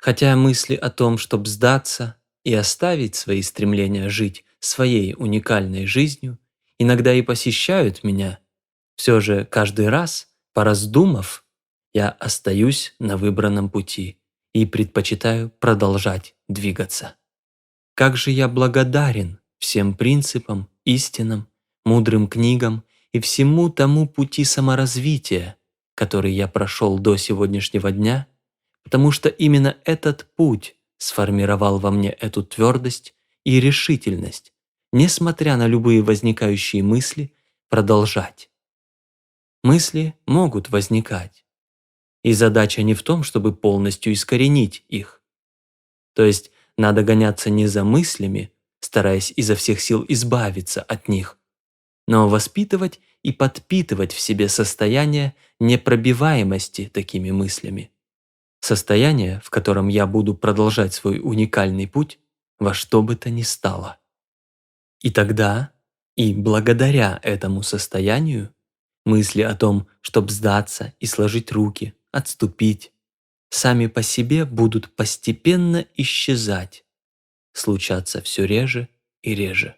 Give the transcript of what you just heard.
Хотя мысли о том, чтобы сдаться и оставить свои стремления жить своей уникальной жизнью, иногда и посещают меня, все же каждый раз, пораздумав, я остаюсь на выбранном пути и предпочитаю продолжать двигаться. Как же я благодарен всем принципам, истинам, мудрым книгам и всему тому пути саморазвития, который я прошел до сегодняшнего дня, потому что именно этот путь сформировал во мне эту твердость и решительность, несмотря на любые возникающие мысли, продолжать. Мысли могут возникать, и задача не в том, чтобы полностью искоренить их. То есть надо гоняться не за мыслями, стараясь изо всех сил избавиться от них, но воспитывать и подпитывать в себе состояние непробиваемости такими мыслями. Состояние, в котором я буду продолжать свой уникальный путь во что бы то ни стало. И тогда, и благодаря этому состоянию, мысли о том, чтобы сдаться и сложить руки, отступить, сами по себе будут постепенно исчезать, случаться все реже и реже.